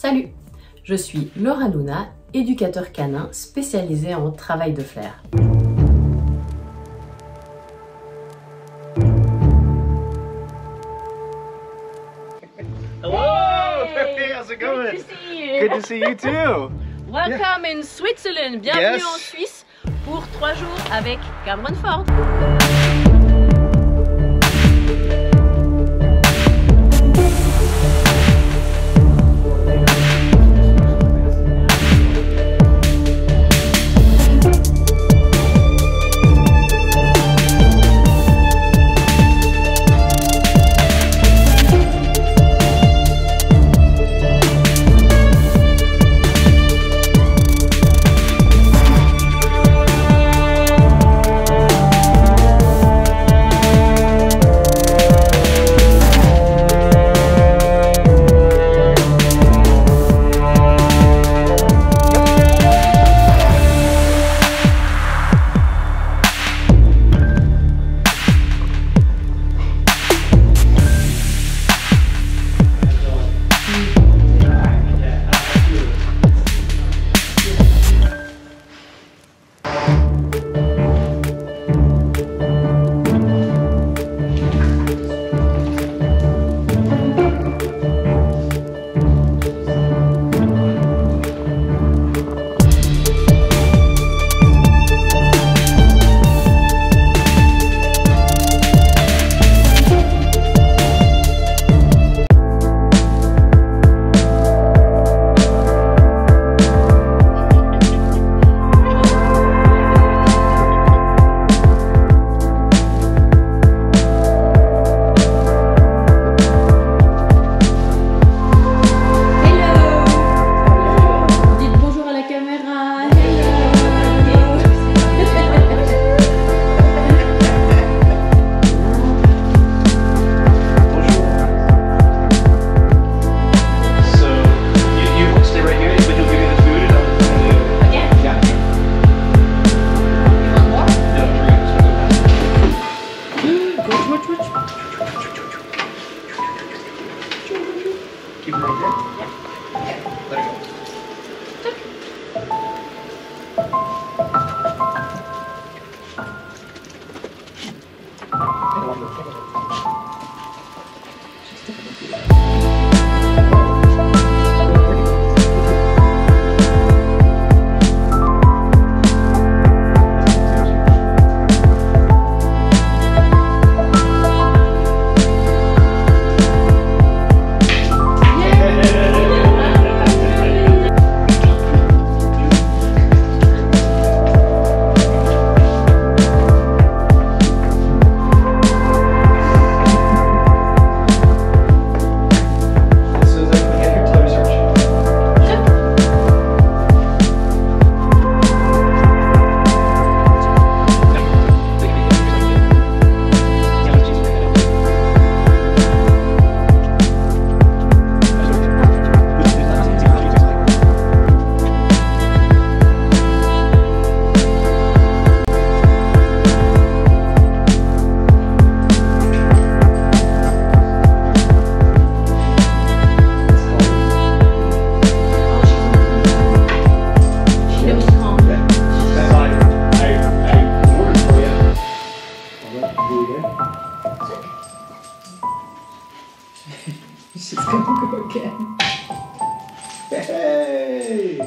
Salut, je suis Laura Luna, éducateur canin spécialisé en travail de flair. Hello! Hey, how's it going? Good to see you. Good to see you too. Welcome in Switzerland. Bienvenue en Suisse pour 3 jours avec Cameron Ford. Keep it right there? Yeah. Let it go. She's gonna go again. Hey!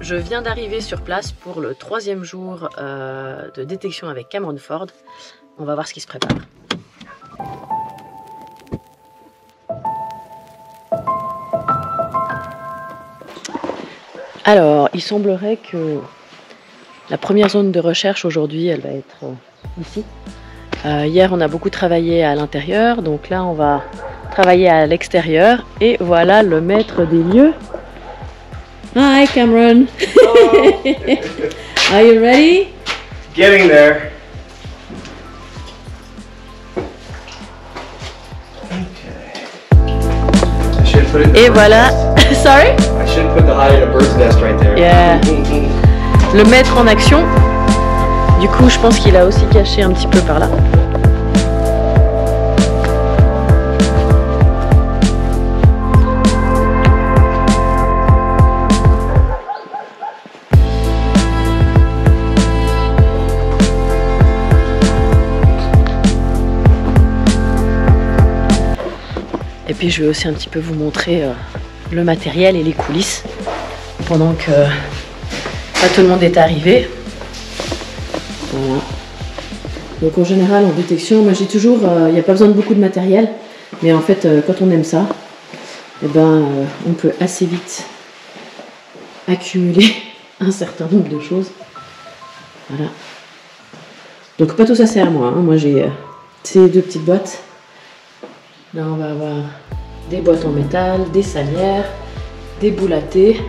Je viens d'arriver sur place pour le 3e jour de détection avec Cameron Ford. On va voir ce qui se prépare. Alors, il semblerait que la première zone de recherche aujourd'hui, elle va être ici. Hier, on a beaucoup travaillé à l'intérieur, donc là, on va travailler à l'extérieur. Et voilà le maître des lieux. Hi, Cameron. Are you ready? Getting there. I should put it in the Et bird's voilà. nest. Sorry? I should put the hide in a bird's nest right there. Yeah. Le maître en action. Du coup, je pense qu'il a aussi caché un petit peu par là. Et puis je vais aussi un petit peu vous montrer le matériel et les coulisses pendant que pas tout le monde est arrivé. Voilà. Donc en général en détection, moi j'ai toujours, il n'y a pas besoin de beaucoup de matériel, mais en fait quand on aime ça, eh ben, on peut assez vite accumuler un certain nombre de choses. Voilà. Donc pas tout ça sert à moi, hein. Moi j'ai ces deux petites boîtes. Là on va avoir des boîtes en métal, des salières, des boules à thé.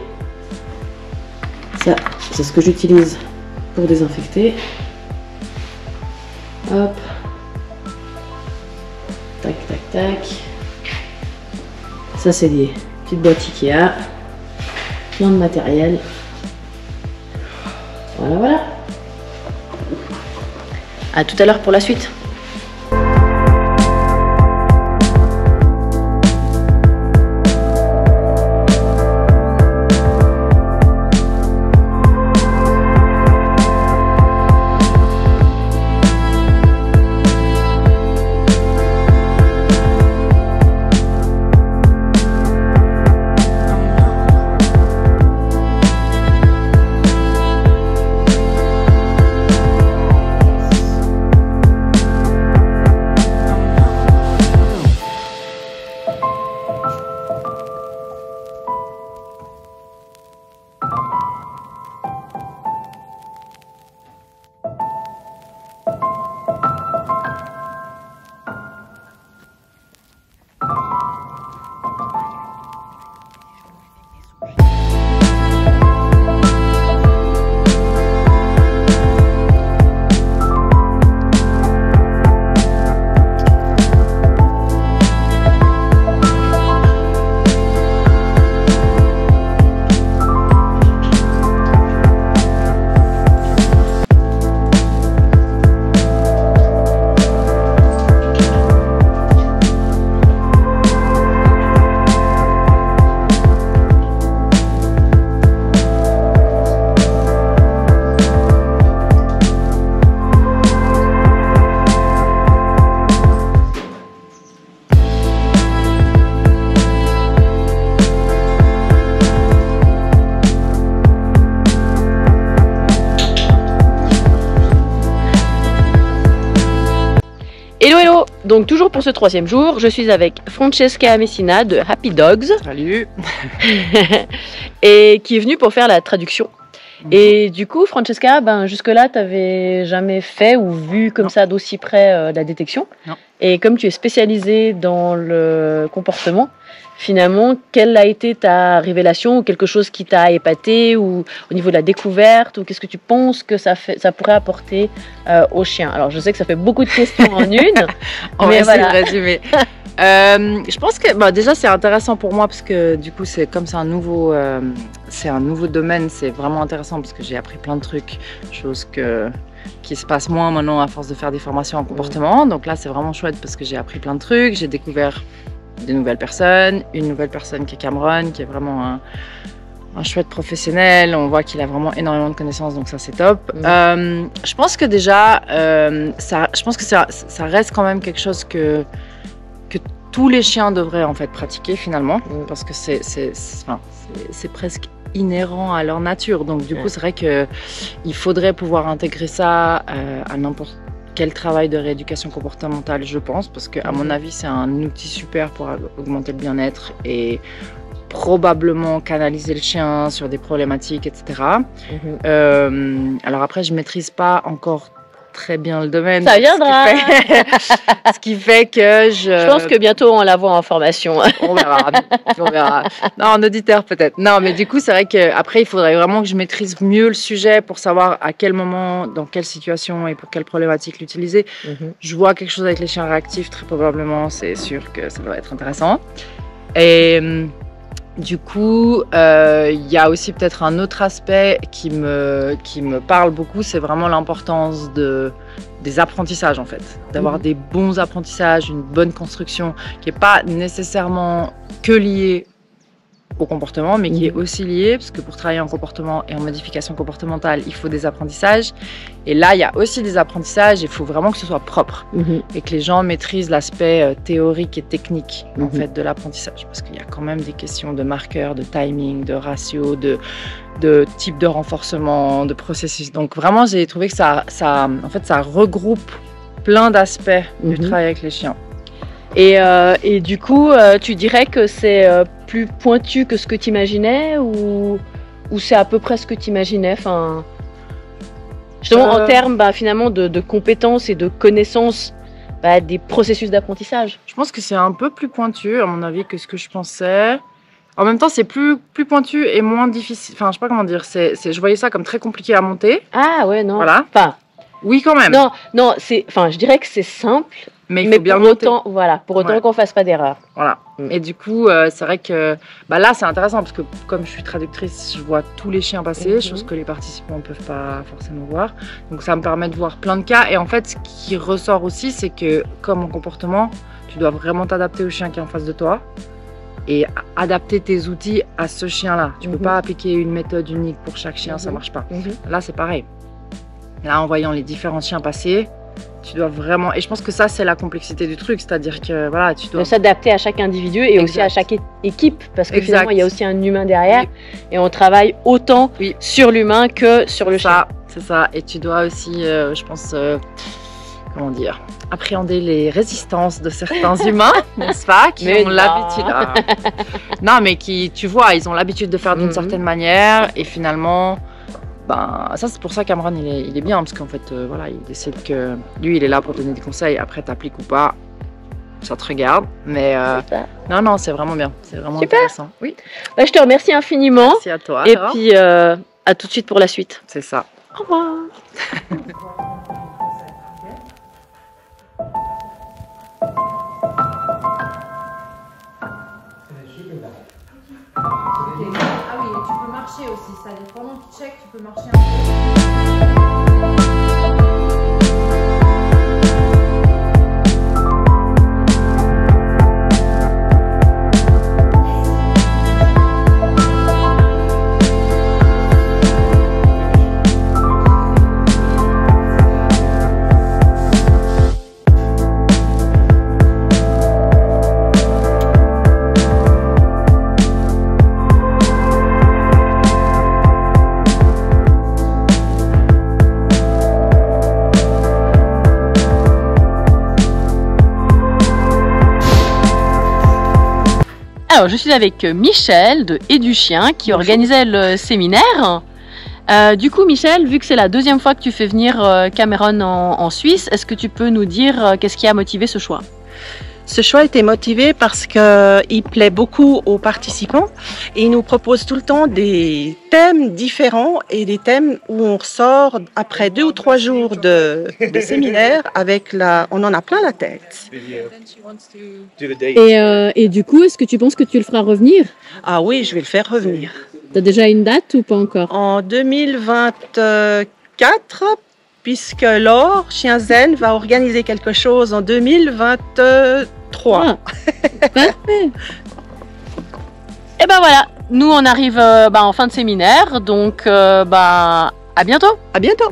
Ça, c'est ce que j'utilise pour désinfecter. Hop. Tac, tac, tac. Ça, c'est des petites boîtes Ikea. Plein de matériel. Voilà, voilà. À tout à l'heure pour la suite. Hello hello. Donc toujours pour ce troisième jour, je suis avec Francesca Messina de Happy Dogs. Salut. Et qui est venue pour faire la traduction. Et du coup, Francesca, ben, jusque-là, tu n'avais jamais fait ou vu comme ça d'aussi près la détection. Non. Et comme tu es spécialisée dans le comportement, finalement, quelle a été ta révélation ou quelque chose qui t'a épaté ou au niveau de la découverte ou qu'est-ce que tu penses que ça pourrait apporter aux chiens? Alors, je sais que ça fait beaucoup de questions en une, On mais va essayer voilà. de résumer. Je pense que bah, déjà c'est intéressant pour moi parce que du coup c'est comme c'est un nouveau domaine, c'est vraiment intéressant parce que j'ai appris plein de trucs, choses qui se passent moins maintenant à force de faire des formations en comportement. Donc là c'est vraiment chouette parce que j'ai appris plein de trucs, j'ai découvert des nouvelles personnes, une nouvelle personne qui est Cameron, qui est vraiment un chouette professionnel, on voit qu'il a vraiment énormément de connaissances, donc ça c'est top. Je pense que déjà, ça reste quand même quelque chose que tous les chiens devraient en fait pratiquer finalement, parce que c'est presque inhérent à leur nature. Donc du coup, c'est vrai qu'il faudrait pouvoir intégrer ça à n'importe quel travail de rééducation comportementale, je pense, parce qu'à mon avis, c'est un outil super pour augmenter le bien-être et probablement canaliser le chien sur des problématiques, etc. Alors après, je ne maîtrise pas encore très bien le domaine. Ça viendra. Ce qui fait que Je pense que bientôt on la voit en formation. On verra, on verra. Non, en auditeur peut-être. Non, mais du coup, c'est vrai qu'après, il faudrait vraiment que je maîtrise mieux le sujet pour savoir à quel moment, dans quelle situation et pour quelle problématique l'utiliser. Je vois quelque chose avec les chiens réactifs, très probablement, c'est sûr que ça va être intéressant. Et du coup, il y a aussi peut-être un autre aspect qui me parle beaucoup, c'est vraiment l'importance des apprentissages en fait. D'avoir des bons apprentissages, une bonne construction qui n'est pas nécessairement que liée au comportement, mais qui est aussi liée, parce que pour travailler en comportement et en modification comportementale, il faut des apprentissages. Et là, il y a aussi des apprentissages, il faut vraiment que ce soit propre et que les gens maîtrisent l'aspect théorique et technique en fait, de l'apprentissage. Parce qu'il y a quand même des questions de marqueurs, de timing, de ratio, de type de renforcement, de processus. Donc vraiment, j'ai trouvé que ça regroupe plein d'aspects du travail avec les chiens. Et du coup, tu dirais que c'est plus pointu que ce que tu imaginais ou c'est à peu près ce que tu imaginais, enfin, justement en termes finalement de compétences et de connaissances des processus d'apprentissage. Je pense que c'est un peu plus pointu à mon avis que ce que je pensais. En même temps, c'est plus pointu et moins difficile. Enfin, je sais pas comment dire. Je voyais ça comme très compliqué à monter. Ah ouais, non. Voilà. Enfin, oui, quand même. Non, je dirais que c'est simple. Mais il faut bien monter. Pour autant qu'on fasse pas d'erreur. Voilà. Et du coup, c'est vrai que là, c'est intéressant parce que comme je suis traductrice, je vois tous les chiens passer, chose que les participants ne peuvent pas forcément voir. Donc ça me permet de voir plein de cas. Et en fait, ce qui ressort aussi, c'est que comme en comportement, tu dois vraiment t'adapter au chien qui est en face de toi et adapter tes outils à ce chien-là. Tu peux pas appliquer une méthode unique pour chaque chien, ça marche pas. Là, c'est pareil. Là, en voyant les différents chiens passer, tu dois vraiment, et je pense que ça c'est la complexité du truc, c'est-à-dire que voilà, tu dois s'adapter à chaque individu et aussi à chaque équipe, parce que finalement il y a aussi un humain derrière et on travaille autant sur l'humain que sur le chien. C'est ça, et tu dois aussi, je pense, comment dire, appréhender les résistances de certains humains, n'est-ce pas, qui ont l'habitude. Non, mais qui, tu vois, ils ont l'habitude de faire d'une certaine manière et finalement. Ça c'est pour ça Cameron il est bien parce qu'en fait voilà, il décide que lui il est là pour donner des conseils, après t'appliques ou pas ça te regarde, mais non c'est vraiment bien, c'est vraiment intéressant. Oui. Je te remercie infiniment. Merci à toi. Et puis à tout de suite pour la suite. C'est ça. Au revoir. Ah oui, tu peux marcher aussi, ça dépend. Pendant que tu check, tu peux marcher un peu. Alors, je suis avec Michel de Et du Chien qui organisait le séminaire. Du coup, Michel, vu que c'est la deuxième fois que tu fais venir Cameron en Suisse, est-ce que tu peux nous dire qu'est-ce qui a motivé ce choix? Ce choix était motivé parce qu'il plaît beaucoup aux participants et il nous propose tout le temps des thèmes différents et des thèmes où on ressort après 2 ou 3 jours de séminaire avec on en a plein la tête. Et du coup, est-ce que tu penses que tu le feras revenir? Ah oui, je vais le faire revenir. Tu as déjà une date ou pas encore? En 2024, puisque Laure, Chien Zen, va organiser quelque chose en 2023. Parfait. Et ben voilà, nous on arrive en fin de séminaire, donc à bientôt. À bientôt.